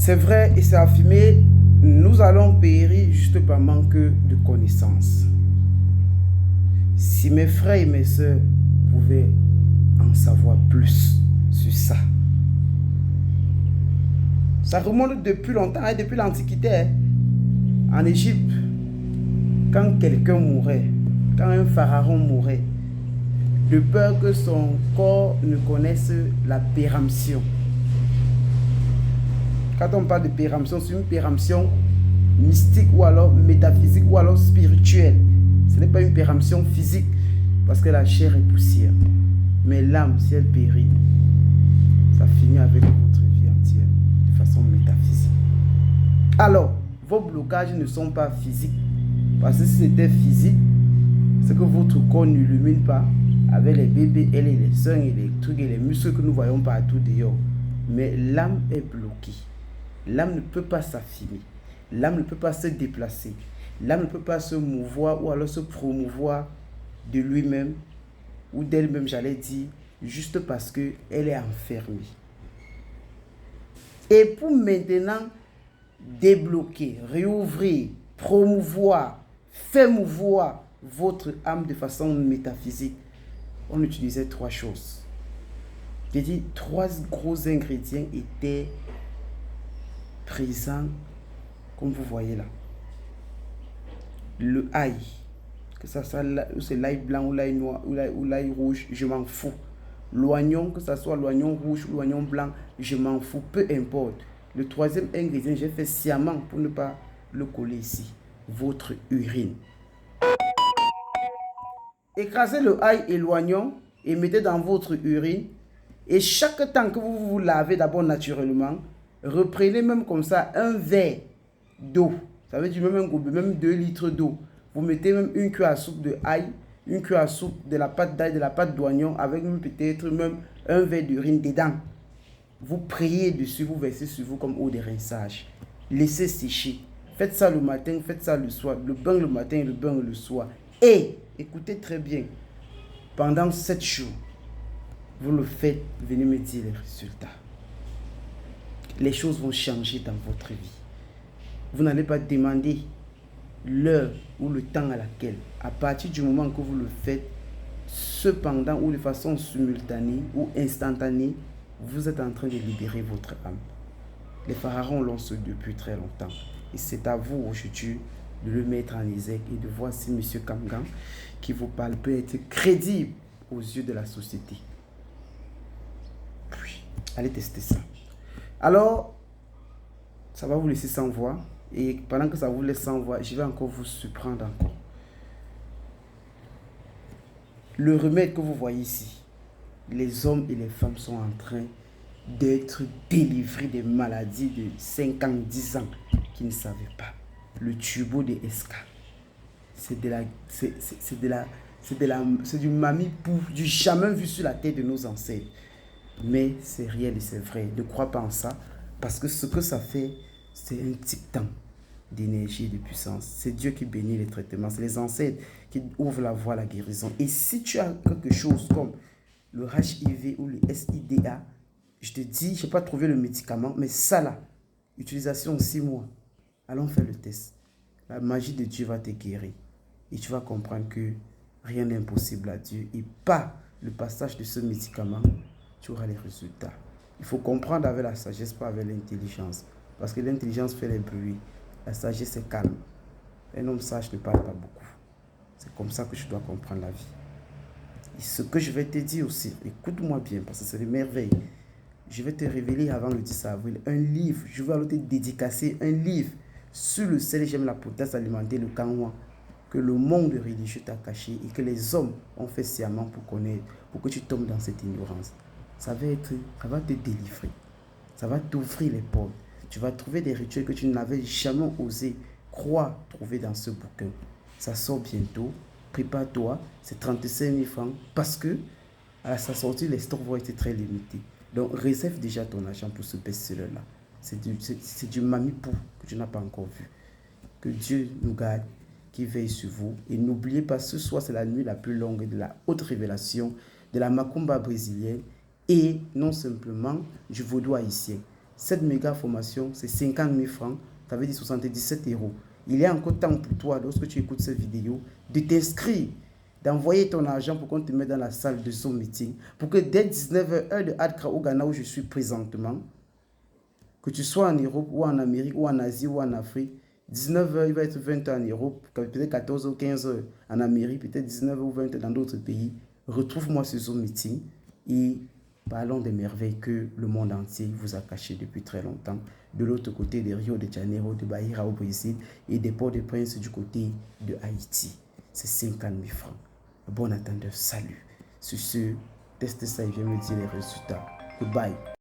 C'est vrai et c'est affirmé, nous allons périr juste par manque de connaissances. Si mes frères et mes sœurs pouvaient en savoir plus sur ça. Ça remonte depuis longtemps, depuis l'Antiquité. En Égypte, quand quelqu'un mourait, quand un pharaon mourait, de peur que son corps ne connaisse la péremption. Quand on parle de péremption, c'est une péremption mystique ou alors métaphysique ou alors spirituelle. Ce n'est pas une péremption physique parce que la chair est poussière. Mais l'âme, si elle périt, ça finit avec votre vie entière de façon métaphysique. Alors, vos blocages ne sont pas physiques. Parce que si c'était physique, c'est que votre corps n'illumine pas avec les bébés et les seins et les trucs et les muscles que nous voyons partout dehors. Mais l'âme est bloquée. L'âme ne peut pas s'affiner. L'âme ne peut pas se déplacer. L'âme ne peut pas se mouvoir ou alors se promouvoir de lui-même ou d'elle-même, j'allais dire, juste parce qu'elle est enfermée. Et pour maintenant débloquer, réouvrir, promouvoir, faire mouvoir votre âme de façon métaphysique, on utilisait 3 choses. J'ai dit 3 gros ingrédients étaient présents, comme vous voyez là. Le ail, que ça soit c'est l'ail blanc ou l'ail noir ou l'ail rouge, je m'en fous. L'oignon, que ça soit l'oignon rouge ou l'oignon blanc, je m'en fous, peu importe. Le 3e ingrédient, j'ai fait sciemment pour ne pas le coller ici. Votre urine. Écrasez le ail et l'oignon et mettez dans votre urine. Et chaque temps que vous vous lavez d'abord naturellement, reprenez même comme ça un verre d'eau. Ça veut dire même 2 litres d'eau. Vous mettez même une cuillère à soupe de ail, une cuillère à soupe de la pâte d'ail, de la pâte d'oignon, avec même peut-être même un verre d'urine dedans. Vous priez dessus, vous versez sur vous comme eau de rinçage. Laissez sécher. Faites ça le matin, faites ça le soir. Le bain le matin et le bain le soir. Et, écoutez très bien, pendant 7 jours, vous le faites, venez me dire les résultats. Les choses vont changer dans votre vie. Vous n'allez pas demander l'heure ou le temps à laquelle. À partir du moment que vous le faites, cependant ou de façon simultanée ou instantanée, vous êtes en train de libérer votre âme. Les pharaons l'ont su depuis très longtemps. Et c'est à vous aujourd'hui de le mettre en exergue et de voir si M. Kamgan, qui vous parle, peut être crédible aux yeux de la société. Puis, allez tester ça. Alors, ça va vous laisser sans voix. Et pendant que ça vous laisse sans voix, je vais encore vous surprendre encore. Le remède que vous voyez ici, les hommes et les femmes sont en train d'être délivrés des maladies de 5 ans, 10 ans qu'ils ne savaient pas. Le tubo de Eska, c'est du mamie-pou, du jamais vu sur la tête de nos ancêtres. Mais c'est réel et c'est vrai. Ne crois pas en ça, parce que ce que ça fait, c'est un petit temps d'énergie et de puissance. C'est Dieu qui bénit les traitements. C'est les ancêtres qui ouvrent la voie à la guérison. Et si tu as quelque chose comme le HIV ou le SIDA, je te dis, je n'ai pas trouvé le médicament, mais ça là, utilisation 6 mois. Allons faire le test. La magie de Dieu va te guérir. Et tu vas comprendre que rien n'est impossible à Dieu. Et par le passage de ce médicament, tu auras les résultats. Il faut comprendre avec la sagesse, pas avec l'intelligence. Parce que l'intelligence fait les bruits. La sagesse est calme. Un homme sage ne parle pas beaucoup. C'est comme ça que je dois comprendre la vie. Et ce que je vais te dire aussi, écoute-moi bien, parce que c'est des merveilles. Je vais te révéler avant le 10 avril un livre. Je vais alors te dédicacer un livre sur le sel, j'aime la potasse alimentaire, le kanwa, que le monde religieux t'a caché et que les hommes ont fait sciemment pour connaître, pour que tu tombes dans cette ignorance. Ça va te délivrer. Ça va t'ouvrir les portes. Tu vas trouver des rituels que tu n'avais jamais osé croire trouver dans ce bouquin. Ça sort bientôt. Prépare-toi. C'est 35 000 francs parce que à sa sortie, les stocks vont être très limités. Donc, réserve déjà ton argent pour ce best-seller-là. C'est du mamie-pou que tu n'as pas encore vu. Que Dieu nous garde, qu'il veille sur vous. Et n'oubliez pas, ce soir, c'est la nuit la plus longue de la haute révélation de la macumba brésilienne et non simplement du vaudou haïtien. Cette méga formation, c'est 50 000 francs, ça veut dire 77 euros. Il y a encore temps pour toi, lorsque tu écoutes cette vidéo, de t'inscrire, d'envoyer ton argent pour qu'on te mette dans la salle de Zoom meeting, pour que dès 19h, heure de Accra au Ghana où je suis présentement, que tu sois en Europe ou en Amérique ou en Asie ou en Afrique, 19h, il va être 20h en Europe, peut-être 14h ou 15h en Amérique, peut-être 19h ou 20h dans d'autres pays. Retrouve-moi sur Zoom meeting et parlons des merveilles que le monde entier vous a cachées depuis très longtemps. De l'autre côté de Rio de Janeiro, de Bahia au Brésil et des Port-au-Prince du côté de Haïti. C'est 50 000 francs. Bon attendeur, salut. Sur ce, teste ça et viens me dire les résultats. Goodbye.